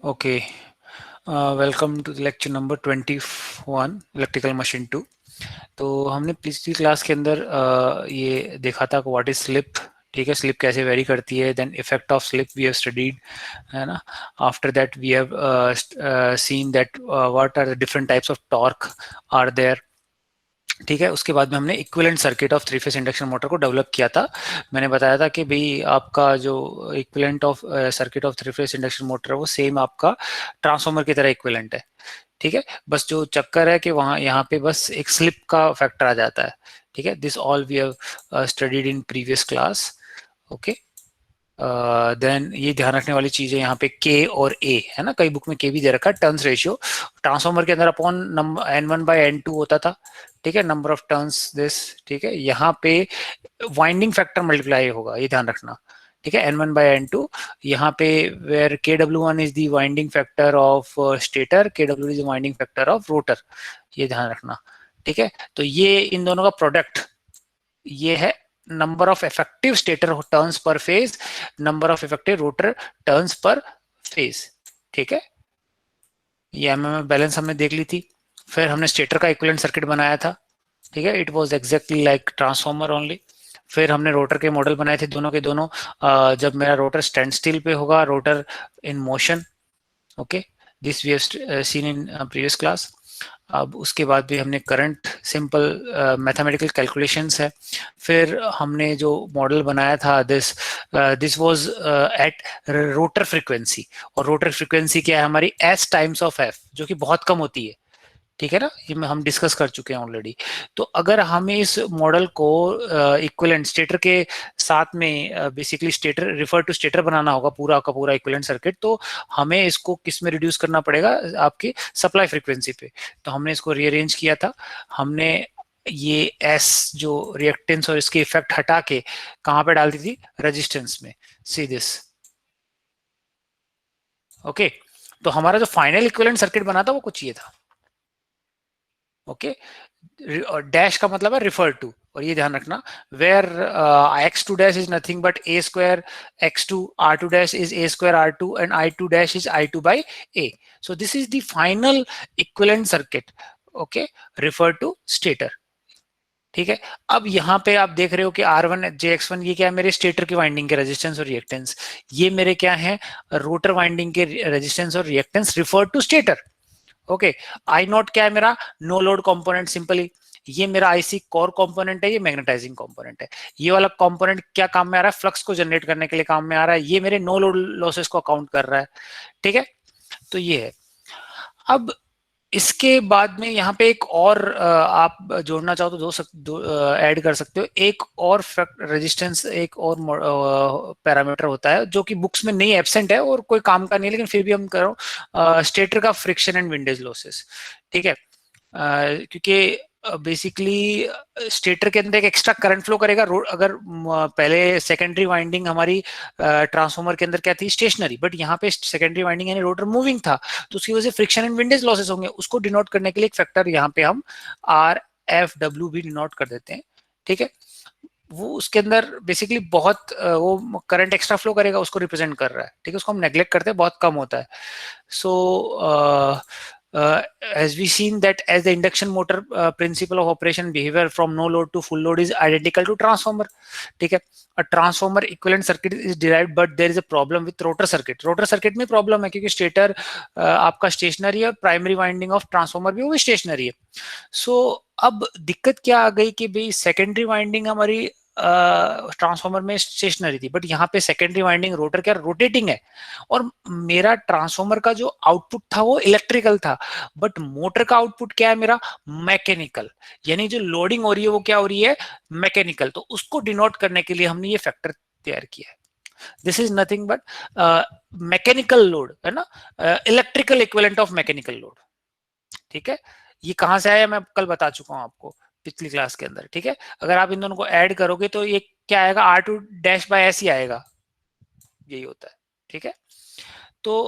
Okay, welcome to lecture number 21 electrical machine 2। तो हमने पिछली क्लास के अंदर ये देखा था व्हाट इज स्लिप। ठीक है, स्लिप कैसे वेरी करती है, then effect of slip we have studied, है ना। After that we have seen that what are the different types of torque are there. ठीक है, उसके बाद में हमने equivalent circuit of three phase induction motor को डेवलप किया था। मैंने बताया था कि भाई आपका जो equivalent of circuit of three phase induction motor है वो सेम आपका ट्रांसफार्मर की तरह इक्विवेलेंट है। ठीक है, बस जो चक्कर है कि वहाँ यहाँ पे बस एक स्लिप का फैक्टर आ जाता है। ठीक है, this all we have studied in previous class. Okay, then ये ध्यान रखने वाली चीज है यहाँ पे के और ए, है ना। कई बुक में के भी दे रखा है, टर्न्स रेशियो ट्रांसफार्मर के अंदर अपॉन नंबर N1/N2 होता था। ठीक है, नंबर ऑफ टर्न्स दिस। ठीक है, यहाँ पे वाइंडिंग फैक्टर मल्टीप्लाई होगा, ये ध्यान रखना। ठीक है, N1/N2 यहाँ पे where Kw1 is the winding factor of stator, Kw is the winding factor of rotor, ये ध्यान रखना। ठीक है, तो ये इन दोनों का प्रोडक्ट ये है number of effective stator turns per phase, number of effective rotor turns per phase. ठीक है, ये एमएमएफ बैलेंस हमने देख ली थी। फिर हमने स्टेटर का इक्विवेलेंट सर्किट बनाया था। ठीक है, it was exactly like transformer only. फिर हमने रोटर के मॉडल बनाए थे दोनों के दोनों। जब मेरा रोटर स्टैंड स्टिल पे होगा, rotor in motion. Okay, this we have seen in previous class. अब उसके बाद भी हमने करंट सिंपल मैथमेटिकल कैलकुलेशंस है। फिर हमने जो मॉडल बनाया था this was at rotor frequency, और रोटर फ्रीक्वेंसी क्या है हमारी एस टाइम्स ऑफ एफ, जो कि बहुत कम होती है। ठीक है ना, ये हम डिस्कस कर चुके हैं ऑलरेडी। तो अगर हमें इस मॉडल को इक्विवेलेंट स्टेटर के साथ में basically stator refer to stator बनाना होगा पूरा का पूरा इक्विवेलेंट सर्किट, तो हमें इसको किस में रिड्यूस करना पड़ेगा, आपके सप्लाई फ्रीक्वेंसी पे। तो हमने इसको रीअरेंज किया था। हमने ये एस जो रिएक्टेंस और इसके इफेक्ट हटा के कहाँ पे डाल दी थी, रेजिस्टेंस में। See this. ओके, तो हमारा जो फाइनल इक्विवेलेंट सर्किट बना था वो कुछ ये था। ओके, डैश का मतलब है रिफर टू, और ये ध्यान रखना where x2 dash is nothing but a square x2, r2 dash is a square r2 and i2 dash is i2 by a। So this is the final equivalent circuit. Okay, refer to stator. ठीक है, अब यहाँ पे आप देख रहे हो कि R1 JX1 ये क्या है, मेरे स्टेटर की वाइंडिंग के रेजिस्टेंस और रिएक्टेंस। ये मेरे क्या है, रोटर वाइंडिंग के रेजिस्टेंस और reactance refer to stator. Okay, I not क्या है मेरा, नो लोड कंपोनेंट सिंपली। ये मेरा आईसी कोर कंपोनेंट है, ये मैग्नेटाइजिंग कंपोनेंट है। ये वाला कंपोनेंट क्या काम में आ रहा है, फ्लक्स को जनरेट करने के लिए काम में आ रहा है। ये मेरे नो लोड लॉसेस को अकाउंट कर रहा है। ठीक है, तो ये है। अब इसके बाद में यहाँ पे एक और आप जोड़ना चाहो तो दो ऐड कर सकते हो। एक और रेजिस्टेंस, एक और पैरामीटर होता है जो कि बुक्स में नहीं एब्सेंट है और कोई काम का नहीं, लेकिन फिर भी हम करो स्टेटर का फ्रिक्शन एंड विंडेज लॉसेस। ठीक है, क्योंकि बेसिकली स्टेटर के अंदर एक एक्स्ट्रा करंट फ्लो करेगा। अगर पहले सेकेंडरी वाइंडिंग हमारी ट्रांसफार्मर के अंदर क्या थी, स्टेशनरी, बट यहाँ पे सेकेंडरी वाइंडिंग यानी रोटर मूविंग था, तो उसकी वजह से फ्रिक्शन एंड विंडेज लॉसेस होंगे। उसको डिनोट करने के लिए एक फैक्टर यहाँ पे हम RFW भी डिनोट कर देते हैं। ठीक है, वो उसके अंदर बेसिकली बहुत वो करंट एक्स्ट्रा फ्लो करेगा, उसको रिप्रेजेंट कर रहा है। ठीक है, उसको हम नेग्लेक्ट करते हैं, बहुत कम होता है। So as we seen that as the induction motor principle of operation behavior from no load to full load is identical to transformer. ठीक है, a transformer equivalent circuit is derived but there is a problem with rotor circuit. rotor circuit में problem है क्योंकि stator आपका stationery है, primary winding of transformer भी वो भी स्टेशनरी है। सो अब दिक्कत क्या आ गई कि भाई सेकेंडरी वाइंडिंग हमारी ट्रांसफार्मर में स्टेशनरी थी, बट यहाँ पे सेकेंडरी वाइंडिंग रोटर क्या रोटेटिंग है, और मेरा ट्रांसफार्मर का जो आउटपुट था वो इलेक्ट्रिकल था, बट मोटर का आउटपुट क्या है मेरा, मैकेनिकल। यानी जो लोडिंग हो रही है वो क्या हो रही है, मैकेनिकल। तो उसको डिनोट करने के लिए हमने ये फैक्टर तैयार किया है। This is nothing but mechanical load, है ना, electrical equivalent of mechanical load. ठीक है, ये कहां से आया मैं कल बता चुका हूं आपको पिछली क्लास के अंदर। ठीक है, अगर आप इन दोनों को ऐड करोगे तो ये क्या आएगा, R2 डैश बाय S ही आएगा, यही होता है। ठीक है, तो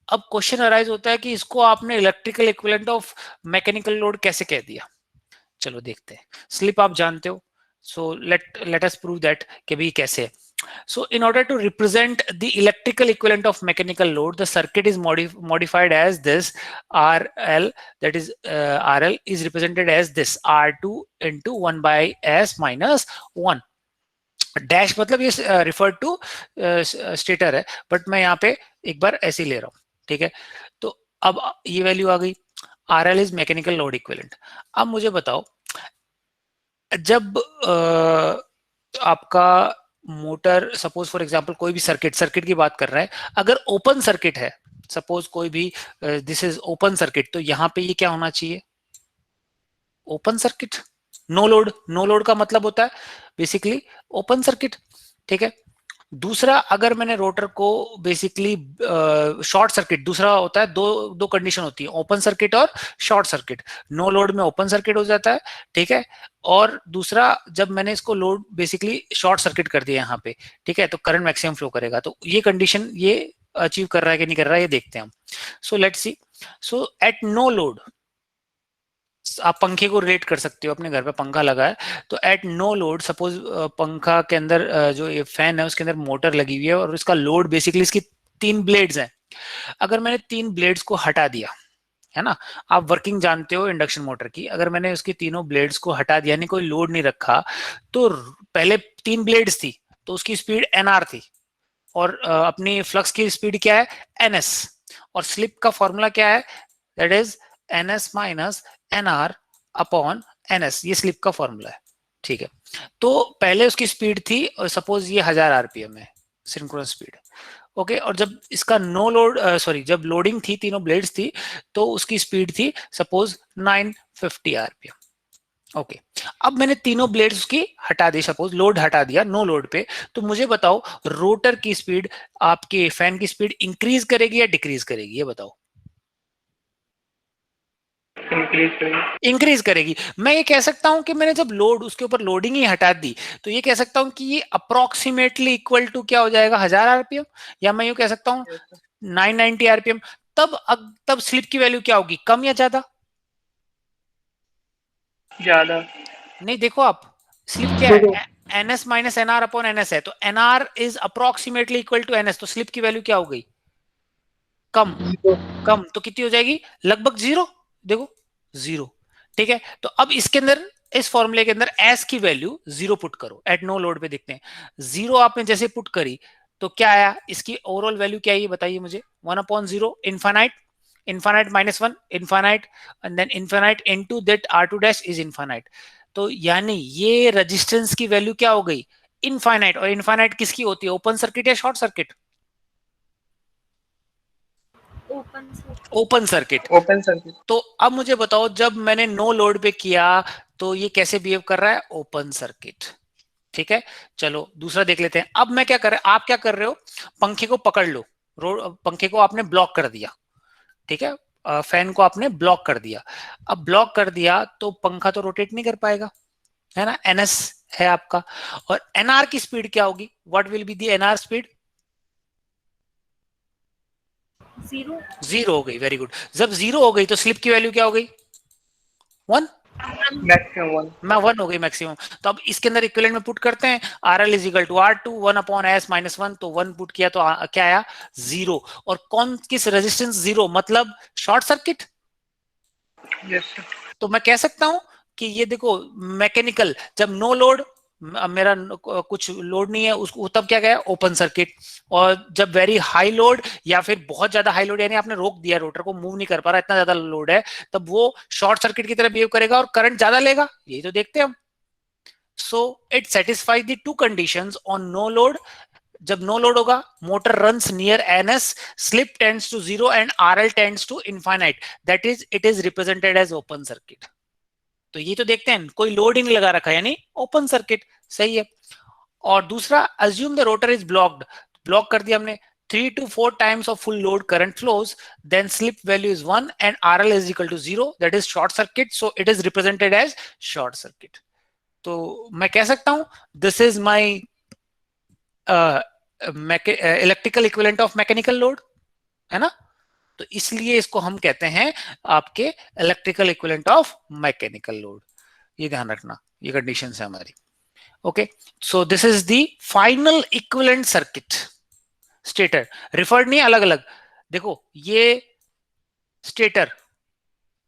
अब क्वेश्चन अराइज होता है कि इसको आपने electrical equivalent of mechanical load कैसे कह दिया। चलो देखते हैं। स्लिप आप जानते हो, so let us prove that कि भाई कैसे है। So in order to represent the electrical equivalent of mechanical load, the circuit is modified as this. RL, that is RL is represented as this R2 into 1 by S minus 1. Dash मतलब ये refer to stator है, but मैं यहाँ पे एक बार ऐसे ही ले रहा हूँ, ठीक है। तो अब ये वैल्यू आ गई, are L is mechanical load equivalent. अब मुझे बताओ, जब आपका मोटर, सपोज फॉर एग्जांपल कोई भी सर्किट की बात कर रहे हैं, अगर ओपन सर्किट है, सपोज कोई भी दिस इज ओपन सर्किट, तो यहाँ पे ये क्या होना चाहिए, ओपन सर्किट। नो लोड का मतलब होता है बेसिकली ओपन सर्किट, ठीक है। दूसरा, अगर मैंने रोटर को बेसिकली शॉर्ट सर्किट, दूसरा होता है, दो कंडीशन होती है, ओपन सर्किट और शॉर्ट सर्किट। नो लोड में ओपन सर्किट हो जाता है, ठीक है। और दूसरा, जब मैंने इसको लोड बेसिकली शॉर्ट सर्किट कर दिया यहाँ पे, ठीक है, तो करंट मैक्सिमम फ्लो करेगा। तो ये कंडीशन ये अचीव कर रहा है कि नहीं कर रहा है, ये देखते हैं हम। So let's see. So at no load, आप पंखे को रिलेट कर सकते हो, अपने घर पे पंखा लगा है, तो एट नो लोड, सपोज पंखा के अंदर जो ये फैन है उसके अंदर मोटर लगी हुई है, और इसका लोड बेसिकली इसकी 3 ब्लेड्स हैं। अगर मैंने 3 ब्लेड्स को हटा दिया, है ना, आप वर्किंग जानते हो इंडक्शन मोटर की, अगर मैंने उसकी तीनों ब्लेड्स को हटा दिया, यानी कोई लोड नहीं रखा, तो पहले 3 ब्लेड्स थी तो उसकी स्पीड एनआर थी, और अपनी फ्लक्स की स्पीड क्या है, एनएस, और स्लिप का फॉर्मूला क्या है, that is NS minus NR upon NS, ये स्लिप का फॉर्मूला है, ठीक है। तो पहले उसकी स्पीड थी, और सपोज ये 1000 आरपीएम है सिंक्रोनस स्पीड, ओके। और जब इसका नो लोड, सॉरी, जब लोडिंग थी, तीनों ब्लेड्स थी, तो उसकी स्पीड थी सपोज 950 आरपीएम, ओके। अब मैंने तीनों ब्लेड्स की हटा दी, सपोज लोड हटा दिया नो लोड पे, तो मुझे बताओ रोटर की स्पीड, आपके फैन की स्पीड इंक्रीज करेगी या डिक्रीज करेगी, ये बताओ। इंक्रीज करेगी। मैं ये कह सकता हूं कि मैंने जब लोड, उसके ऊपर लोडिंग ही हटा दी, तो ये कह सकता हूं कि ये अप्रोक्सीमेटली इक्वल टू क्या हो जाएगा, 1000 आरपीएम, या मैं यूं कह सकता हूं 990 आरपीएम। तब स्लिप की वैल्यू क्या होगी, कम या ज्यादा? ज्यादा। नहीं, देखो आप, स्लिप क्या है, NS minus NR upon NS है, तो NR is approximately equal to NS, तो स्लिप की वैल्यू क्या हो गई, कम। कम तो कितनी हो जाएगी, लगभग जीरो, देखो जीरो, ठीक है। तो अब इसके अंदर, इस फॉर्मूले के अंदर एस की वैल्यू जीरो पुट करो, एट नो लोड पे देखते हैं, जीरो आपने जैसे पुट करी तो क्या आया, इसकी ओवरऑल वैल्यू क्या है ये बताइए मुझे, 1/0, infinite, infinite minus 1, infinite, and then infinite into that R2 dash is infinite. तो यानी ये रेजिस्टेंस की वैल्यू क्या हो गई, इनफाइनाइट। और इनफाइनाइट किसकी होती है, ओपन सर्किट या short circuit? Open circuit. Open circuit. तो अब मुझे बताओ, जब मैंने नो लोड पे किया तो ये कैसे बिहेव कर रहा है, ओपन सर्किट, ठीक है। चलो दूसरा देख लेते हैं। अब मैं क्या कर रहा, आप क्या कर रहे हो, पंखे को पकड़ लो, पंखे को आपने ब्लॉक कर दिया, ठीक है, फैन को आपने ब्लॉक कर दिया। अब ब्लॉक कर दिया तो पंखा तो रोटेट नहीं कर पाएगा, है ना, एनएस है आपका। और एनआर की स्पीड क्या होगी, what will be the NR speed, zero हो गई, वेरी गुड। जब जीरो हो गई तो स्लिप की वैल्यू क्या हो गई, 1, मैक्सिमम 1। मैं 1 हो गई मैक्सिमम। तो अब इसके अंदर इक्विवेलेंट में पुट करते हैं, R L is equal to R2 1/s minus 1, तो 1 पुट किया तो क्या आया, जीरो। और कौन, किस रेजिस्टेंस जीरो, मतलब शॉर्ट सर्किट। यस। तो मैं कह सकता हूं कि ये देखो, मैकेनिकल, जब नो लोड, मेरा कुछ लोड नहीं है उसको, तब क्या गया, ओपन सर्किट। और जब वेरी हाई लोड, या फिर बहुत ज्यादा हाई लोड, यानी आपने रोक दिया, रोटर को मूव नहीं कर पा रहा, इतना ज्यादा लोड है, तब वो शॉर्ट सर्किट की तरह बिहेव करेगा और करंट ज्यादा लेगा, यही तो देखते हैं हम। So it satisfies the two conditions on no load. जब नो लोड होगा, motor runs near NS, slip tends to zero and RL tends to infinite, that is it is represented as open circuit. तो ये तो देखते हैं, कोई load ही नहीं लगा रखा, यानी ओपन सर्किट, सही है। और दूसरा, assume the rotor is blocked, block कर दिया हमने, 3 to 4 times of full load current flows, then slip value is 1 and RL is equal to 0, that is short circuit, so it is represented as short circuit. तो मैं कह सकता हूं, this is my electrical equivalent of mechanical load, है ना। तो इसलिए इसको हम कहते हैं आपके electrical equivalent of mechanical load, ये ध्यान रखना, ये कंडीशन है हमारी। Okay, so this is the final equivalent circuit. Stator referred नहीं, अलग अलग देखो, ये स्टेटर,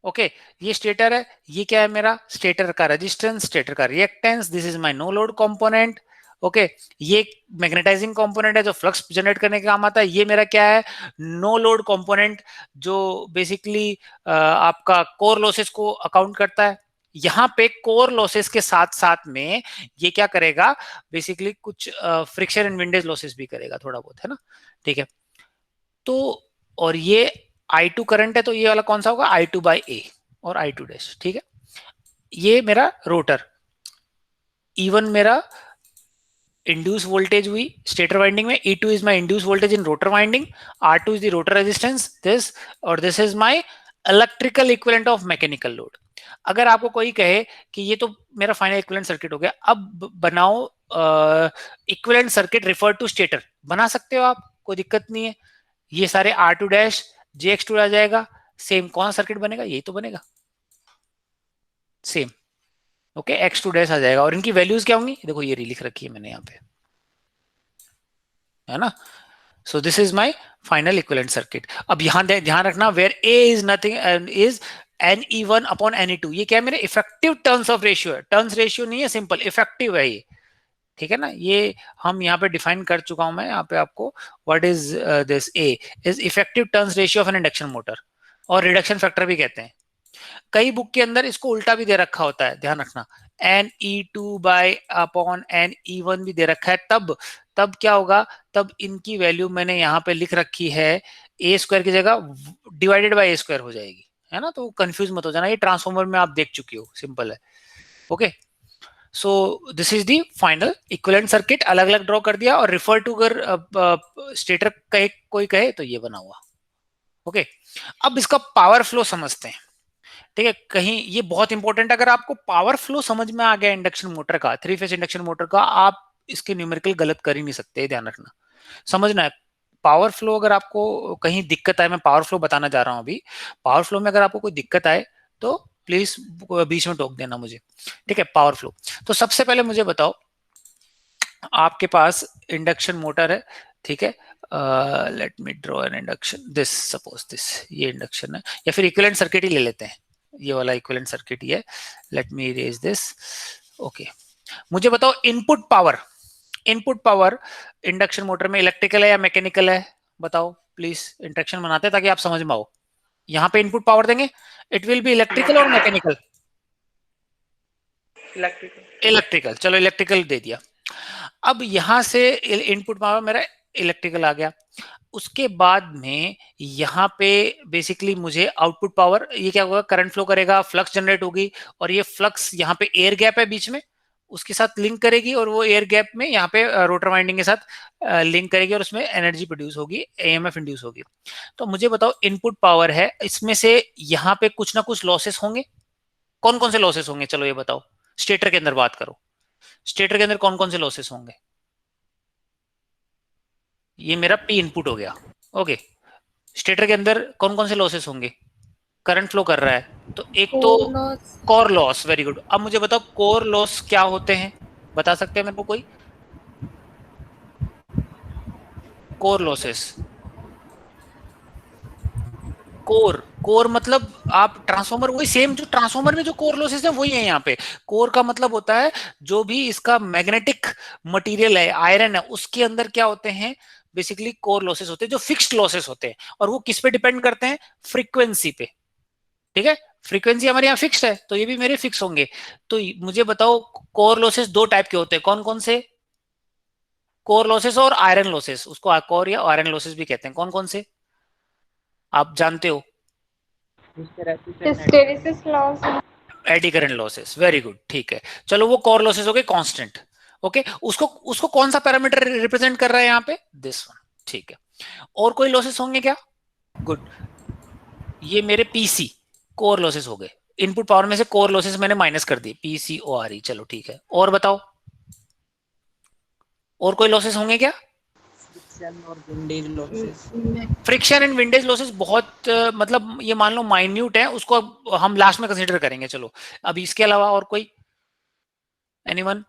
ओके ये स्टेटर है, ये क्या है मेरा स्टेटर का रेजिस्टेंस, स्टेटर का reactance, this is my no load component, okay ये मैग्नेटाइजिंग कंपोनेंट है जो फ्लक्स जनरेट करने का काम आता है, ये मेरा क्या है नो लोड कंपोनेंट जो बेसिकली आपका कोर लॉसेस को अकाउंट करता है। यहाँ पे कोर लॉसेस के साथ साथ में ये क्या करेगा बेसिकली कुछ फ्रिक्शन एंड विंडेज लॉसेस भी करेगा थोड़ा बहुत, है ना, ठीक है। तो और ये I2 करंट है, तो ये वाला कौन सा होगा I2 बाई ए और I2 डैश, ठीक है। ये मेरा रोटर, E1 मेरा इंड्यूस वोल्टेज हुई स्टेटर वाइंडिंग में, E2 is my induce voltage in rotor winding, R2 is the rotor resistance, this और this is my electrical equivalent of mechanical load. अगर आपको कोई कहे कि ये तो मेरा फाइनल इक्विवेलेंट सर्किट हो गया, अब बनाओ equivalent circuit refer to stator, बना सकते हो आप, कोई दिक्कत नहीं है। ये सारे R2 डैश JX2 आ जाएगा, सेम कौन सर्किट बनेगा, यही तो बनेगा सेम, ओके X2 डैश आ जाएगा। और इनकी वैल्यूज क्या होंगी, देखो ये लिख रखी है मैंने यहाँ पे, है ना। So this is my final equivalent circuit. अब यहाँ ध्यान रखना, where A is nothing is NE1 upon NE2, ये क्या है मेरे इफेक्टिव टर्न्स ऑफ रेशियो है, टर्न्स रेशियो नहीं है, सिंपल इफेक्टिव है ये, ठीक है ना। ये हम यहाँ पे डिफाइन कर चुका हूं मैं यहाँ पे आपको, what is this A is effective turns ratio of N induction motor, और रिडक्शन फैक्टर भी कहते हैं। कई बुक के अंदर इसको उल्टा भी दे रखा होता है, ध्यान रखना, NE2 बाय अपॉन NE1 भी दे रखा है, तब क्या होगा, तब इनकी वैल्यू मैंने यहाँ पे लिख रखी है A स्क्वायर की जगह डिवाइडेड बाय A स्क्वायर हो जाएगी, है ना, तो कंफ्यूज मत हो जाना, ये ट्रांसफॉर्मर में आप देख चुके हो, सिंपल है, okay. So this is the final equivalent circuit, अलग अलग ड्रॉ कर दिया, और रिफर टू अगर स्टेटर कहे कोई कहे तो ये बना हुआ, ओके। अब इसका पावर फ्लो समझते हैं, ठीक है, कहीं ये बहुत इंपॉर्टेंट, अगर आपको पावर फ्लो समझ में आ गया इंडक्शन मोटर का, 3 फेज इंडक्शन मोटर का, आप इसके न्यूमेरिकल गलत कर ही नहीं सकते, ध्यान रखना, समझना है। पावर फ्लो अगर आपको कहीं दिक्कत आए, मैं पावर फ्लो बताना जा रहा हूं अभी, पावर फ्लो में अगर आपको कोई दिक्कत आए तो प्लीज बीच में टोक देना मुझे, ठीक है। पावर फ्लो, तो सबसे पहले मुझे बताओ, आपके पास इंडक्शन मोटर है, ठीक है, let me draw an induction, this suppose this, ये इंडक्शन है, या फिर इक्विवेलेंट सर्किट ही ले लेते हैं, ये वाला इक्विवेलेंट सर्किट ही है, let me erase this, okay. मुझे बताओ input power, input power induction motor में इलेक्ट्रिकल है या मैकेनिकल है, बताओ प्लीज, इंडक्शन बनाते हैं ताकि आप समझ में आओ। यहाँ पे इनपुट पावर देंगे, इट विल बी इलेक्ट्रिकल और मैकेनिकल, इलेक्ट्रिकल। इलेक्ट्रिकल, चलो इलेक्ट्रिकल दे दिया। अब यहां से इनपुट पावर मेरा इलेक्ट्रिकल आ गया, उसके बाद में यहाँ पे बेसिकली मुझे आउटपुट पावर, ये क्या होगा, करंट फ्लो करेगा, फ्लक्स जनरेट होगी, और ये फ्लक्स यहाँ पे एयर गैप है बीच में, उसके साथ लिंक करेगी, और वो एयर गैप में यहाँ पे रोटर वाइंडिंग के साथ लिंक करेगी, और उसमें एनर्जी प्रोड्यूस होगी, AMF इंड्यूस होगी। तो मुझे बताओ इनपुट पावर है, इसमें से यहाँ पे कुछ ना कुछ लॉसेस होंगे, कौन कौन से लॉसेस होंगे, चलो ये बताओ, स्टेटर के अंदर बात करो, स्टेटर के अंदर कौन कौन से लॉसेस होंगे, ये मेरा P इनपुट हो गया, ओके। स्टेटर के अंदर कौन कौन से लॉसेस होंगे, करंट फ्लो कर रहा है, तो एक तो कोर लॉस, वेरी गुड। अब मुझे बताओ कोर लॉस क्या होते हैं, बता सकते हैं मेरे को कोई, कोर लॉसेस, कोर मतलब आप ट्रांसफॉर्मर, वही सेम जो ट्रांसफॉर्मर में जो कोर लॉसेस है वही है यहाँ पे। कोर का मतलब होता है जो भी इसका मैग्नेटिक मटेरियल है, आयरन है, उसके अंदर क्या होते हैं बेसिकली कोर लॉसेस होते हैं, जो फिक्स्ड लॉसेस होते हैं, और वो किस पे डिपेंड करते हैं, फ्रीक्वेंसी पे, ठीक है। फ्रीक्वेंसी हमारे यहाँ फिक्स्ड है, तो ये भी मेरे फिक्स होंगे। तो मुझे बताओ कोर लॉसेस दो टाइप के होते हैं, कौन कौन से, कोर लॉसेस और आयरन लॉसेस, उसको कोर या आयरन लॉसेस भी कहते हैं, कौन कौन से आप जानते हो, hysteresis loss, eddy current losses, very good, ठीक है। चलो वो कोर लॉसेस हो गए कांस्टेंट, ओके। उसको उसको कौन सा पैरामीटर रिप्रेजेंट कर रहा है यहाँ पे, दिस वन, ठीक है। और कोई लॉसेस होंगे क्या, गुड, ये मेरे पीसी कोर लॉसेस हो गए, इनपुट पावर में से कोर लॉसेस मैंने माइनस कर दी, PCORE, चलो ठीक है। और बताओ और कोई लॉसेस होंगे क्या, और windage losses, friction and windage losses बहुत मतलब ये मान लो माइन्यूट है, उसको हम लास्ट में कंसीडर करेंगे, चलो। अब इसके अलावा और कोई, एनीवन,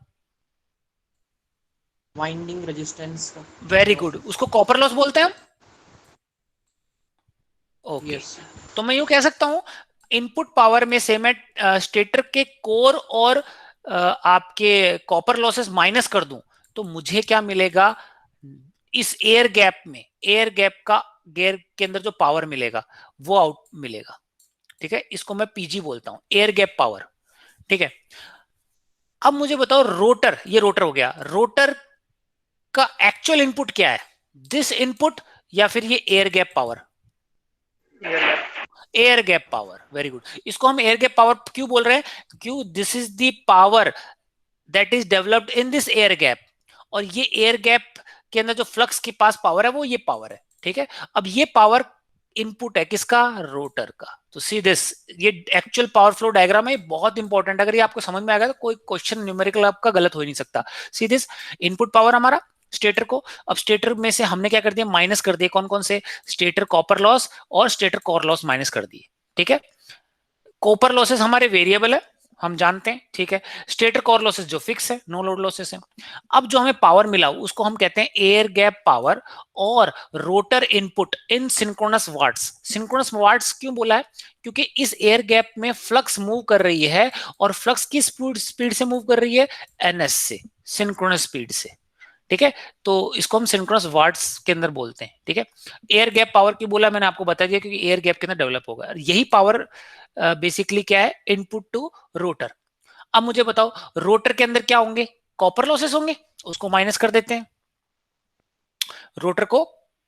वाइंडिंग रेजिस्टेंस का। वेरी गुड, उसको कॉपर लॉस बोलते हैं हम। Okay yes. तो मैं यूं कह सकता हूं, इनपुट पावर में से मैं स्टेटर के कोर और आपके कॉपर लॉसेस माइनस कर दूं तो मुझे क्या मिलेगा, इस एयर गैप में, एयर गैप का गेयर के अंदर जो पावर मिलेगा वो आउट मिलेगा। ठीक है, इसको मैं पीजी बोलता हूं, एयर गैप पावर। ठीक है, अब मुझे बताओ रोटर, ये रोटर हो गया, रोटर का एक्चुअल इनपुट क्या है, दिस इनपुट या फिर ये air gap power? Air gap power, very good. इसको हम एयर गैप पावर क्यों बोल रहे हैं, क्यों, this is the power that is developed in this air gap, और ये एयर गैप के अंदर जो फ्लक्स के पास पावर है वो ये पावर है। ठीक है, अब ये पावर इनपुट है किसका, रोटर का। तो सी दिस, ये एक्चुअल पावर फ्लो डायग्राम है, बहुत इंपॉर्टेंट, अगर ये आपको समझ में आ गया तो कोई क्वेश्चन न्यूमेरिकल आपका गलत हो ही नहीं सकता। सी दिस, इनपुट पावर हमारा स्टेटर को, अब स्टेटर में से हमने क्या कर दिया, माइनस कर दिया, कौन कौन से, स्टेटर कॉपर लॉस और स्टेटर कोर लॉस माइनस कर दिए। ठीक है, कॉपर लॉसेस हमारे वेरिएबल है, हम जानते हैं। ठीक है, स्टेटर कोर लॉसेस जो फिक्स है, नो लोड लॉसेस है। अब जो हमें पावर मिला उसको हम कहते हैं एयर गैप पावर और rotor input in synchronous watts. Synchronous watts क्यों बोला है, क्योंकि इस एयर गैप में फ्लक्स मूव कर रही है, और फ्लक्स की स्पीड से मूव कर रही है, एनएस से, सिंक्रोनस स्पीड से। ठीक है, तो इसको हम सिंक्रोनस वाट्स के अंदर बोलते हैं। ठीक है, एयर गैप पावर की बोला मैंने आपको बता दिया, क्योंकि एयर गैप के अंदर डेवलप होगा, यही पावर बेसिकली क्या है, इनपुट टू रोटर। अब मुझे बताओ रोटर के अंदर क्या होंगे, कॉपर लॉसेस होंगे, उसको माइनस कर देते हैं, रोटर को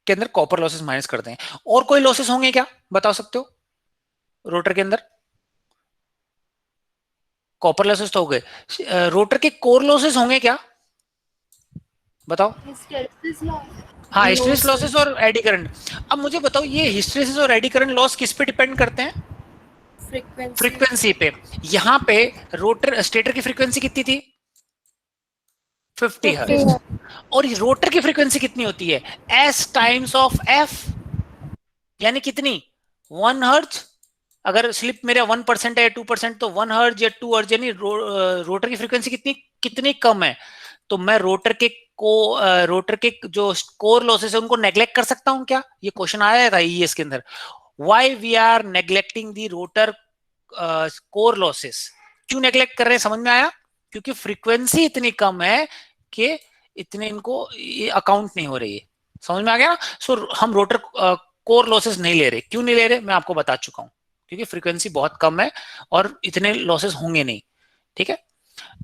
के अंदर कॉपर लॉसेस माइनस करते हैं। और कोई लॉसेस होंगे क्या, बता सकते हो रोटर के अंदर? कॉपर लॉसेस तो हो गए, रोटर के कोर लॉसेस होंगे क्या, बताओ? हाँ, हिस्टेरिसिस लॉसेस और एडी करंट। अब मुझे बताओ ये हिस्टेरिसिस और एडी करंट लॉस किस पे डिपेंड करते हैं, फ्रीक्वेंसी पे। यहाँ पे रोटर स्टेटर की फ्रीक्वेंसी कितनी थी, 50 हर्ट्ज, और रोटर की फ्रीक्वेंसी कितनी होती है, एस टाइम्स ऑफ एफ, यानी कितनी, 1 हर्ट्ज। अगर स्लिप मेरा 1% है या 2% तो 1 हर्ट्ज या 2 हर्ट्ज, यानी रोटर की फ्रीक्वेंसी कितनी कितनी कम है। तो मैं रोटर के जो कोर लॉसेस है उनको नेग्लेक्ट कर सकता हूं क्या, ये क्वेश्चन आया था ईएस के अंदर, why we are neglecting the rotor core losses, क्यों नेग्लेक्ट कर रहे हैं, समझ में आया? क्योंकि फ्रीक्वेंसी इतनी कम है कि इतने इनको अकाउंट नहीं हो रही है, समझ में आ गया ना। सो हम रोटर कोर लॉसेस नहीं ले रहे, क्यों नहीं ले रहे मैं आपको बता चुका हूं, क्योंकि फ्रीक्वेंसी बहुत कम है और इतने लॉसेस होंगे नहीं। ठीक है,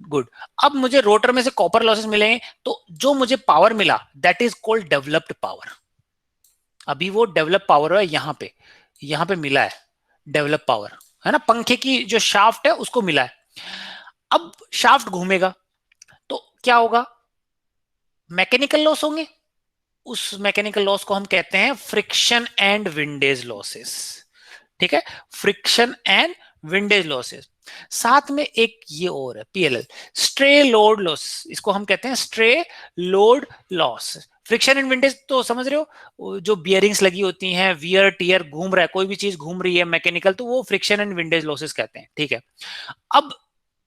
गुड। अब मुझे रोटर में से कॉपर लॉसेस मिले, तो जो मुझे पावर मिला that is called developed power. अभी वो डेवलप पावर है, यहाँ पे मिला है डेवलप पावर, है ना, पंखे की जो शाफ्ट है उसको मिला है। अब शाफ्ट घूमेगा तो क्या होगा, मैकेनिकल लॉस होंगे, उस मैकेनिकल लॉस को हम कहते हैं फ्रिक्शन एंड विंडेज लॉसेस। ठीक है, फ्रिक्शन एंड विंडेज लॉसेस। साथ में एक ये और है पीएलएल, स्ट्रे लोड लॉस, इसको हम कहते हैं stray load loss. Friction and windage तो समझ रहे हो, जो बियरिंग्स लगी होती हैं, वियर टियर घूम रहा है, कोई भी चीज घूम रही है मैकेनिकल, तो वो फ्रिक्शन एंड विंडेज लॉसेस कहते हैं। ठीक है, अब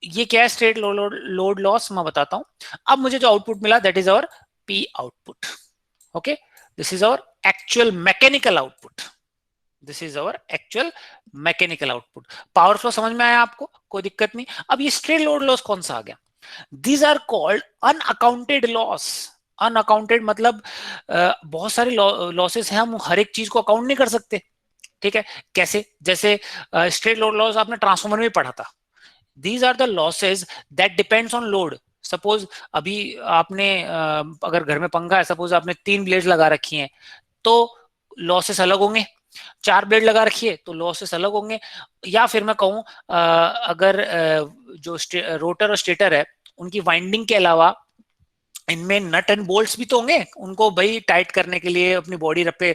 ये क्या है, स्ट्रेट लोड लॉस मैं बताता हूं। अब मुझे जो आउटपुट मिला that is our P output. Okay, this is our actual mechanical output, this is our actual mechanical output. Power flow समझ में आया आपको, कोई दिक्कत नहीं। अब ये स्ट्रे लोड लॉस कौन सा आ गया, these are called unaccounted loss. Unaccounted मतलब बहुत सारे लॉसेस हैं, हम हर एक चीज को अकाउंट नहीं कर सकते। ठीक है, कैसे, जैसे स्ट्रे लोड लॉस आपने ट्रांसफॉर्मर में पढ़ा था, these are the losses that depends on load. Suppose अभी आपने अगर घर में पंखा है, सपोज आपने 3 ब्लेड लगा रखी हैं तो लॉसेस अलग होंगे, 4 ब्लेड लगा रखिए तो लॉसेस अलग होंगे। या फिर मैं कहूं अगर जो रोटर और स्टेटर है उनकी वाइंडिंग के अलावा इनमें नट एंड बोल्ट्स भी तो होंगे, उनको भाई टाइट करने के लिए, अपनी बॉडी पे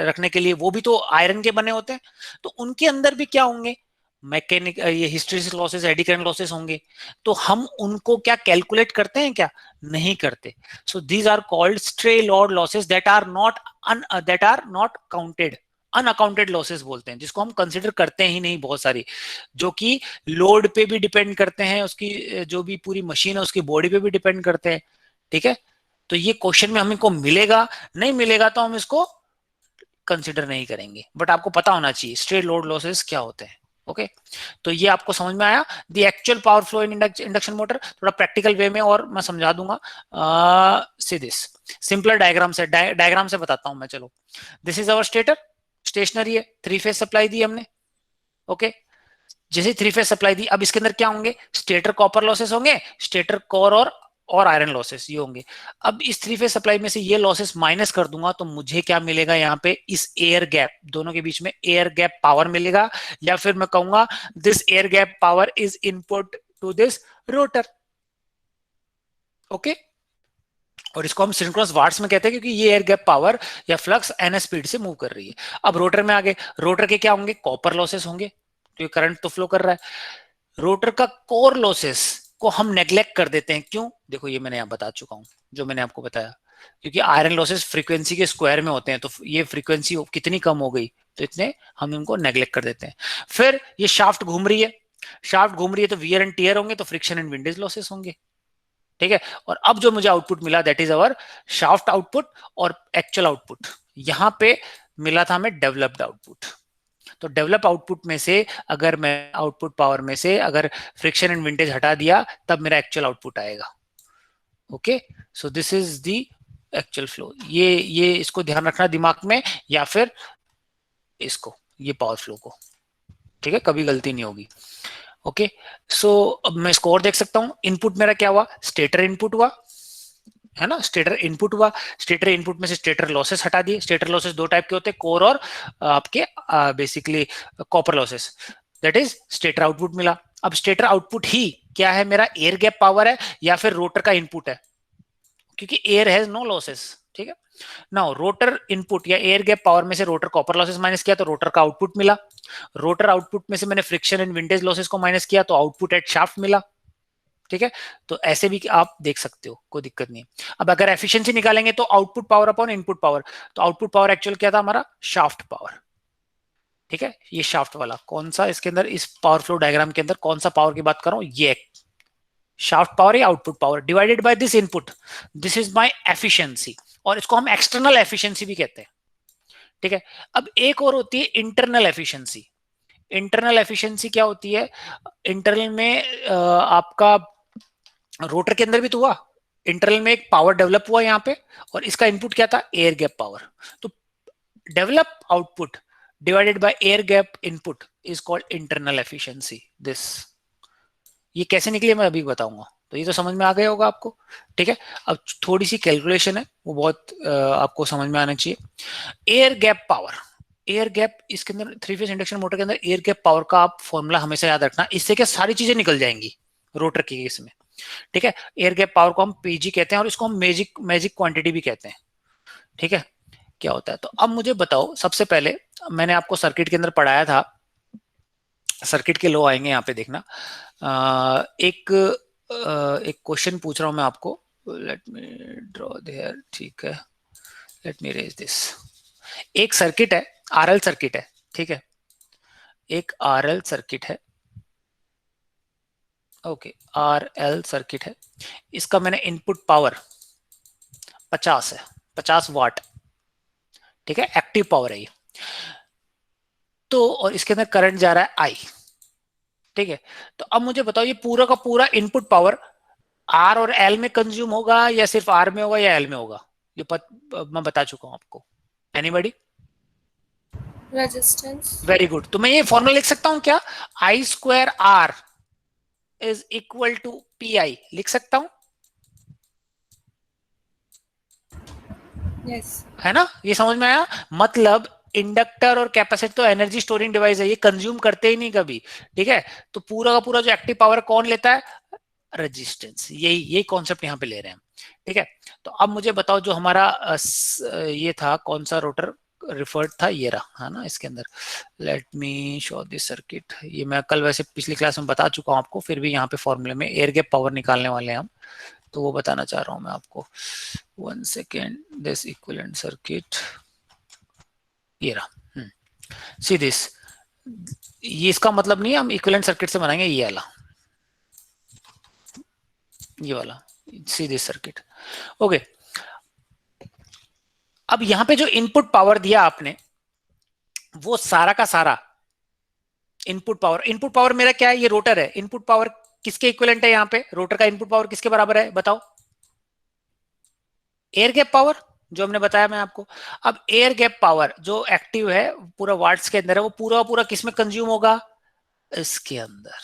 रखने के लिए, वो भी तो आयरन के बने होते हैं, तो उनके अंदर भी क्या होंगे, मैकेनिक ये hysteresis losses, eddy current losses होंगे। तो हम उनको क्या कैलकुलेट करते हैं क्या, नहीं करते। So these are called stray load losses that are not counted, unaccounted losses बोलते हैं, जिसको हम कंसिडर करते ही नहीं, बहुत सारी, जो कि लोड पे भी डिपेंड करते हैं, उसकी जो भी पूरी मशीन है उसकी बॉडी पे भी डिपेंड करते हैं। ठीक है, तो ये क्वेश्चन में हमको मिलेगा, नहीं मिलेगा तो हम इसको कंसिडर नहीं करेंगे, बट आपको पता होना चाहिए स्ट्रेट लोड लॉसेस क्या होते हैं। ओके तो ये आपको समझ में आया। The actual power flow in induction motor, थोड़ा प्रैक्टिकल वे में और मैं समझा दूंगा। सी दिस सिंपलर डायग्राम से, डायग्राम से बताता हूं मैं। चलो, this is our stator, stationary है, 3 फेज सप्लाई दी हमने। ओके जैसे 3 फेज सप्लाई दी, अब इसके अंदर क्या होंगे, स्टेटर कॉपर लॉसेस होंगे, स्टेटर कोर और आयरन लॉसेस ये होंगे। अब इस 3 फेज सप्लाई में से ये लॉसेस माइनस कर दूंगा तो मुझे क्या मिलेगा, यहाँ पे इस एयर गैप दोनों के बीच में एयर गैप पावर मिलेगा, या फिर मैं कहूंगा this air gap power is input to this rotor. Okay और इसको हम सिंक्रोनस वाट्स में कहते हैं क्योंकि ये एयर गैप पावर या फ्लक्स एन स्पीड से मूव कर रही है। अब रोटर में आगे, रोटर के क्या होंगे, कॉपर लॉसेस होंगे, तो करंट तो फ्लो कर रहा है। रोटर का कोर लॉसेस को हम नेग्लेक्ट कर देते हैं, क्यों, देखो ये मैंने यहाँ बता चुका हूं, जो मैंने आपको बताया, क्योंकि आयरन लॉसेस फ्रीक्वेंसी के स्क्वायर में होते हैं, तो ये फ्रीक्वेंसी कितनी कम हो गई तो इतने हम इनको नेग्लेक्ट कर देते हैं। फिर ये शाफ्ट घूम रही है, शाफ्ट घूम रही है तो वियर एंड टियर होंगे, तो फ्रिक्शन एंड विंडेज लॉसेस होंगे। ठीक है, और अब जो मुझे आउटपुट मिला that is our shaft output और एक्चुअल आउटपुट। यहां पे मिला था हमें डेवलप्ड आउटपुट। तो डेवलप आउटपुट में से अगर मैं आउटपुट पावर में से अगर फ्रिक्शन एंड विंटेज हटा दिया तब मेरा एक्चुअल आउटपुट आएगा। Okay so this is the actual flow. ये इसको ध्यान रखना दिमाग में, या फिर इसको, ये पावर फ्लो को। ठीक है, कभी गलती नहीं होगी। ओके सो अब मैं इसको और देख सकता हूं। इनपुट मेरा क्या हुआ, स्टेटर इनपुट हुआ, है ना, स्टेटर इनपुट हुआ। स्टेटर इनपुट में से स्टेटर लॉसेस हटा दिए। स्टेटर लॉसेस दो टाइप के होते हैं, कोर और आपके basically copper losses, that is stator output मिला। अब स्टेटर आउटपुट ही क्या है, मेरा एयर गैप पावर है या फिर रोटर का इनपुट है, क्योंकि एयर हैज नो लॉसेस। ठीक है, नाउ रोटर इनपुट या एयर गैप पावर में से रोटर कॉपर लॉसेस माइनस किया तो रोटर का आउटपुट मिला। रोटर आउटपुट में से मैंने फ्रिक्शन एंड विंटेज लॉसेस को माइनस किया तो आउटपुट एट शाफ्ट मिला। ठीक है, तो ऐसे भी आप देख सकते हो, कोई दिक्कत नहीं। अब अगर एफिशिएंसी निकालेंगे तो output power upon input power, तो आउटपुट पावर एक्चुअल क्या था हमारा, शाफ्ट पावर। ठीक है, ये शाफ्ट वाला कौन सा, इसके अंदर इस पावर फ्लो डायग्राम के अंदर कौन सा पावर की बात कर रहा हूं, ये शाफ्ट पावर या output power divided by this input, this is my efficiency, और इसको हम एक्सटर्नल एफिशिएंसी भी कहते हैं। ठीक है, अब एक और होती है इंटरनल एफिशिएंसी। इंटरनल एफिशिएंसी क्या होती है, इंटरनल में आपका रोटर के अंदर भी तो हुआ, इंटरनल में एक पावर डेवलप हुआ यहाँ पे, और इसका इनपुट क्या था, एयर गैप पावर। तो develop output divided by air gap input is called internal efficiency. This ये कैसे निकली मैं अभी बताऊंगा, तो ये तो समझ में आ गया होगा आपको। ठीक है, अब थोड़ी सी कैलकुलेशन है वो बहुत आपको समझ में आना चाहिए। Air gap power, air gap, इसके अंदर 3 फेज इंडक्शन मोटर के अंदर एयर गैप पावर का आप फॉर्मूला हमेशा याद रखना, इससे क्या सारी चीजें निकल जाएंगी रोटर के केस में। ठीक है, एयर गैप पावर को हम पीजी कहते हैं और इसको हम मैजिक क्वांटिटी भी कहते हैं। ठीक है, क्या होता है, तो अब मुझे बताओ, सबसे पहले मैंने आपको सर्किट के अंदर पढ़ाया था, सर्किट के लॉ आएंगे यहाँ पे देखना। एक क्वेश्चन पूछ रहा हूं मैं आपको, लेट मी ड्रॉ देयर। ठीक है, लेट मी रेज दिस। एक सर्किट है, आरएल सर्किट है। ठीक है, एक आरएल सर्किट है। ओके, आरएल सर्किट है, इसका मैंने इनपुट पावर 50 है, 50 वाट। ठीक है, एक्टिव पावर है ये। तो और इसके अंदर करंट जा रहा है आई। ठीक है, तो अब मुझे बताओ ये पूरा का पूरा इनपुट पावर आर और एल में कंज्यूम होगा या सिर्फ आर में होगा या एल में होगा, ये मैं बता चुका हूं आपको। एनीबॉडी? रेजिस्टेंस। वेरी गुड, तो मैं ये फॉर्मूला लिख सकता हूं क्या, I square R is equal to P I, लिख सकता हूं? यस। है ना, ये समझ में आया। मतलब इंडक्टर और कैपेसिटर तो एनर्जी स्टोरिंग डिवाइस है, ये कंज्यूम करते ही नहीं कभी। ठीक है, तो पूरा का पूरा जो एक्टिव पावर कौन लेता है, रेजिस्टेंस। यही कॉन्सेप्ट यहाँ पे ले रहे हैं। ठीक है, तो अब मुझे बताओ जो हमारा ये था, कौन सा रोटर रिफर्ड था, ये रहा, है ना, इसके अंदर। Let me show this circuit. ये मैं कल वैसे पिछली क्लास में बता चुका हूँ आपको, फिर भी यहाँ पे फॉर्मूले में एयर गैप पावर निकालने वाले हैं हम, तो वो बताना चाह रहा हूँ मैं आपको। 1 सेकेंड, दिस इक्विवेलेंट सर्किट ये रहा। सी दिस, ये इसका मतलब नहीं है हम इक्विवेलेंट सर्किट से बनाएंगे, ये वाला, ये वाला, सी दिस सर्किट। ओके, अब यहां पे जो इनपुट पावर दिया आपने वो सारा का सारा इनपुट पावर मेरा क्या है, ये रोटर है। इनपुट पावर किसके इक्विवेलेंट है यहाँ पे, रोटर का इनपुट पावर किसके बराबर है बताओ, एयर गैप पावर जो हमने बताया मैं आपको। अब एयर गैप पावर जो एक्टिव है पूरा वाट्स के अंदर है, वो पूरा पूरा किस में कंज्यूम होगा, इसके अंदर।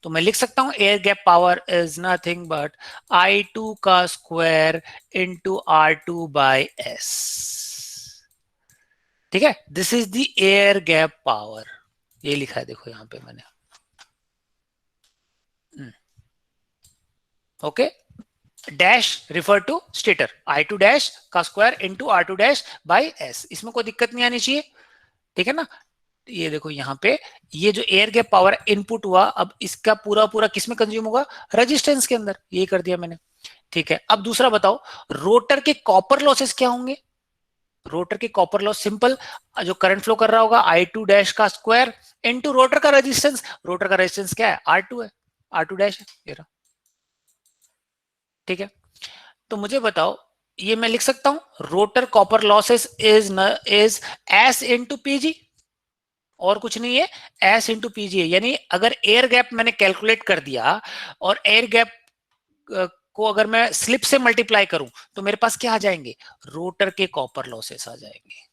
तो मैं लिख सकता हूं air gap power is nothing but I2 का square into R2 by S. ठीक है, this is the air gap power, ये लिखा है देखो यहां पे मैंने। Okay, dash refer to stator, I2 dash का square into R2 dash by S, इसमें कोई दिक्कत नहीं आनी चाहिए। ठीक है ना, ये देखो यहाँ पे ये जो एयर गैप पावर इनपुट हुआ, अब इसका पूरा पूरा किस में कंज्यूम होगा, रेजिस्टेंस के अंदर, ये कर दिया मैंने। ठीक है, अब दूसरा बताओ रोटर के कॉपर लॉसेस क्या होंगे। रोटर के कॉपर लॉस सिंपल, जो करंट फ्लो कर रहा होगा I2 डैश का स्क्वायर इनटू रोटर का रेजिस्टेंस, रोटर का रेजिस्टेंस क्या है, R2 है, R2 डैश है ये रहा। ठीक है, तो मुझे बताओ ये मैं लिख सकता हूं rotor copper losses is S into PG, और कुछ नहीं है, एस इंटू पीजी है। यानी अगर एयर गैप मैंने कैलकुलेट कर दिया और एयर गैप को अगर मैं स्लिप से मल्टीप्लाई करूं तो मेरे पास क्या आ जाएंगे, रोटर के कॉपर लॉसेस आ जाएंगे।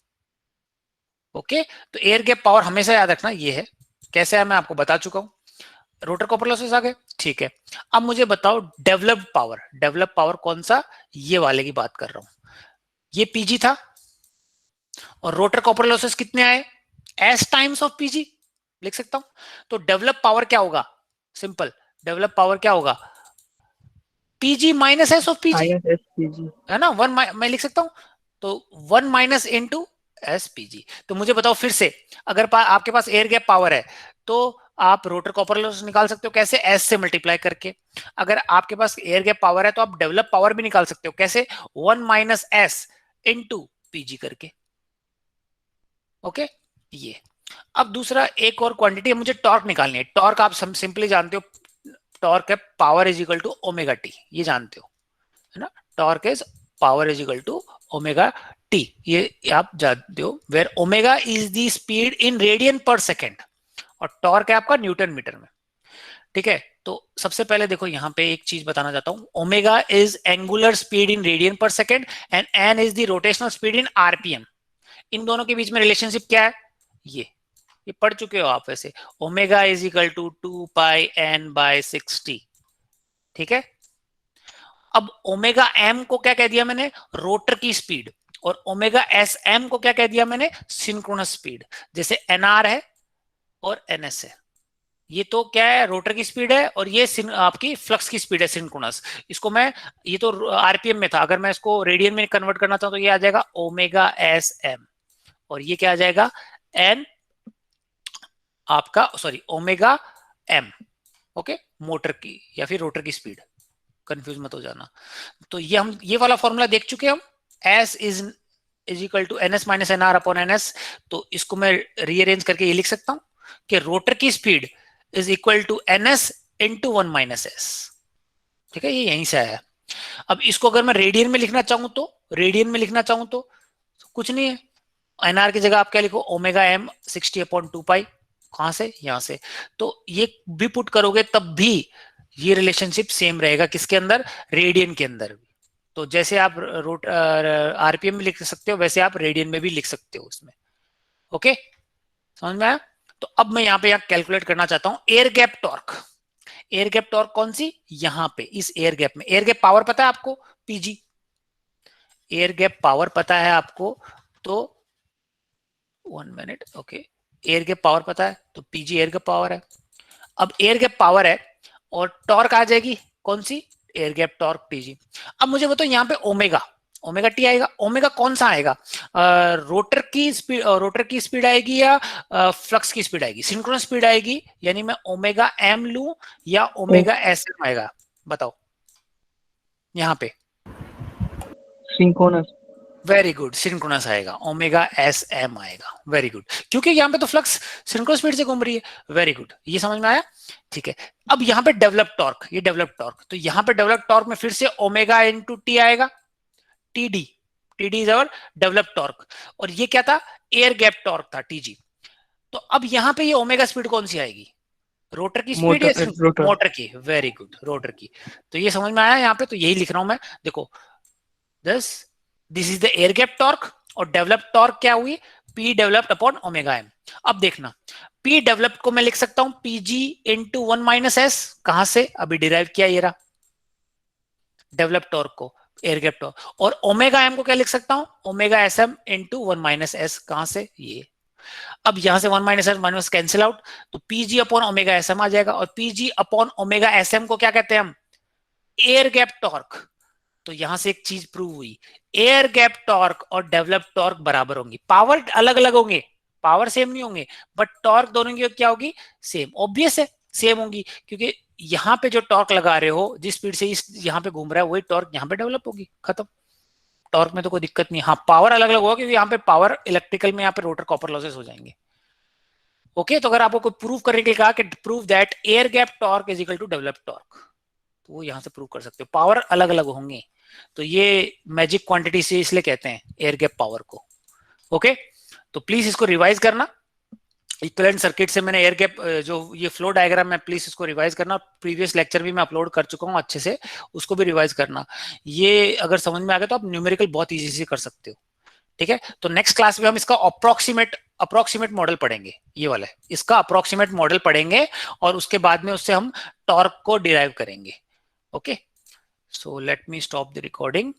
ओके, तो एयर गैप पावर हमेशा याद रखना ये है, कैसे है मैं आपको बता चुका हूं, रोटर कॉपर लॉसेस आ गए। ठीक है, अब मुझे बताओ डेवलप्ड पावर, डेवलप पावर कौन सा, ये वाले की बात कर रहा हूं, ये पीजी था और रोटर कॉपर लॉसेस कितने आए, एस टाइम्स ऑफ पीजी लिख सकता हूं। तो डेवलप पावर क्या होगा, सिंपल, डेवलप पावर क्या होगा, PG minus S of PG, है ना, वन मैं लिख सकता हूं, तो 1 माइनस इंटू एस पीजी। तो मुझे बताओ फिर से, अगर आपके पास एयर गैप पावर है तो आप रोटर कॉपर लॉस निकाल सकते हो कैसे, एस से मल्टीप्लाई करके। अगर आपके पास एयर गैप पावर है तो आप डेवलप पावर भी निकाल सकते हो कैसे, 1 माइनस एस इंटू पीजी करके। ओके, ये अब दूसरा एक और क्वांटिटी है, मुझे टॉर्क निकालनी है। टॉर्क आप सिंपली जानते हो, टॉर्क है power is equal to omega T, ये जानते हो है ना, torque is power is equal to omega T, ये आप जानते हो, where omega is the speed in radian per second और टॉर्क है आपका न्यूटन मीटर में। ठीक है, तो सबसे पहले देखो यहाँ पे एक चीज बताना चाहता हूं, omega is angular speed in radian per second and N is the rotational speed in RPM. इन दोनों के बीच में रिलेशनशिप क्या है, ये पढ़ चुके हो आप वैसे, omega is equal to 2 pi N by 60। ठीक है, अब ओमेगा एम को क्या कह दिया मैंने, रोटर की स्पीड, और ओमेगा एस एम को क्या कह दिया मैंने, सिंक्रोनस स्पीड। जैसे एनआर है और एनएस है, ये तो क्या है, रोटर की स्पीड है, और ये आपकी फ्लक्स की स्पीड है सिंक्रोनस। इसको मैं, ये तो आरपीएम में था, अगर मैं इसको रेडियन में कन्वर्ट करना चाहूँ तो ये आ जाएगा ओमेगा एस एम, और ये क्या आ जाएगा, एन आपका sorry omega M. Okay, motor की या फिर रोटर की स्पीड, कंफ्यूज मत हो जाना। तो ये हम ये वाला फॉर्मूला देख चुके हम, S is equal to N S minus N R upon N S. तो इसको मैं रीअरेंज करके ये लिख सकता हूं कि रोटर की speed is equal to N S into 1 minus S. ठीक है, ये यहीं से आया। अब इसको अगर मैं रेडियन में लिखना चाहूं तो, रेडियन में लिखना चाहूं तो कुछ नहीं है, एनआर की जगह आप क्या लिखो, ओमेगा एम 60 अपॉन 2 पाई, कहां से, यहां से। तो ये भी पुट करोगे तब भी ये रिलेशनशिप सेम रहेगा, किसके अंदर, रेडियन के अंदर भी। तो जैसे आप आरपीएम में लिख सकते हो वैसे आप रेडियन में भी लिख सकते हो उसमें। ओके, समझ में आया। तो अब मैं यहाँ पे कैलकुलेट करना चाहता हूं air gap torque. Air gap torque कौन सी, यहां पे इस एयर गैप में, एयर गैप पावर पता है आपको, पीजी, एयर गैप पावर पता है आपको, तो 1 minute, okay, air gap power पता है तो पीजी एयर गैप पावर है। अब एयर गैप पावर है और टॉर्क आ जाएगी कौन सी, एयर गैप टॉर्क टीजी। अब मुझे बताओ यहाँ पे ओमेगा, ओमेगा टी आएगा, ओमेगा कौन सा आएगा, रोटर की स्पीड आएगी या फ्लक्स की स्पीड आएगी, सिंक्रोनस स्पीड आएगी, यानी मैं ओमेगा एम लू या ओमेगा एस एम आएगा, बताओ यहाँ पे, सिंक्रोनस। वेरी गुड, सिंक्रोनस आएगा, ओमेगा एस एम आएगा, वेरी गुड, क्योंकि यहाँ पे तो फ्लक्स सिंक्रोनस स्पीड से घूम रही है, वेरी गुड, ये समझ में आया। ठीक है, अब यहाँ पे डेवलप टॉर्क, ये डेवलप टॉर्क, तो यहाँ पे डेवलप टॉर्क में फिर से ओमेगा इंटू टी आएगा, TD TD is our developed torque, और ये क्या था, एयर गैप टॉर्क था TG। तो अब यहाँ पे ये ओमेगा स्पीड कौन सी आएगी, रोटर की स्पीड या रोटर। मोटर की, वेरी गुड, रोटर की। तो ये समझ में आया यहाँ पे, तो यही लिख रहा हूं मैं, देखो this is the air gap torque, और डेवलप्ड टॉर्क क्या हुई, P developed upon omega m। अब देखना, P डेवलप्ड को मैं लिख सकता हूं PG इंटू 1 - s, कहां से, अभी डिराइव किया ये रहा डेवलप्ड टॉर्क को, एयर गैप टॉर्क, और ओमेगा m को क्या लिख सकता हूं, ओमेगा SM इंटू 1 - s, कहां से, ये। अब यहां से 1 - s कैंसिल आउट, तो PG अपॉन ओमेगा SM आ जाएगा, और PG अपॉन ओमेगा SM को क्या कहते हैं हम, एयर गैप टॉर्क। तो यहां से एक चीज प्रूव हुई, एयर गैप टॉर्क और डेवलप्ड टॉर्क बराबर होंगी, पावर अलग अलग होंगे, पावर सेम नहीं होंगे, बट टॉर्क दोनों की क्या होगी, सेम, ऑब्वियस है सेम होंगी, क्योंकि यहाँ पे जो टॉर्क लगा रहे हो, जिस स्पीड से इस यहाँ पे घूम रहा है, वही टॉर्क यहाँ पे डेवलप होगी, खत्म। टॉर्क में तो कोई दिक्कत नहीं, हाँ पावर अलग अलग होगा, क्योंकि यहाँ पे पावर इलेक्ट्रिकल में, यहाँ पे रोटर कॉपर लॉसेस हो जाएंगे। ओके, तो अगर आपको कोई प्रूव करने के लिए कहा कि prove that air gap torque is equal to developed torque, तो वो यहां से प्रूव कर सकते हो, पावर अलग अलग होंगे। तो ये मैजिक क्वांटिटी से इसलिए कहते हैं एयर गैप पावर को। ओके, तो प्लीज इसको रिवाइज करना, इक्विवेलेंट सर्किट से मैंने एयर गैप जो ये फ्लो डायग्राम है, प्लीज इसको रिवाइज करना, प्रीवियस लेक्चर भी मैं अपलोड कर चुका हूँ अच्छे से, उसको भी रिवाइज करना। ये अगर समझ में आ गया तो आप न्यूमेरिकल बहुत इजी से कर सकते हो। ठीक है, तो नेक्स्ट क्लास में हम इसका अप्रोक्सीमेट मॉडल पढ़ेंगे, ये वाला है, इसका अप्रोक्सीमेट मॉडल पढ़ेंगे, और उसके बाद में उससे हम टॉर्क को डिराइव करेंगे। Okay, so let me stop the recording.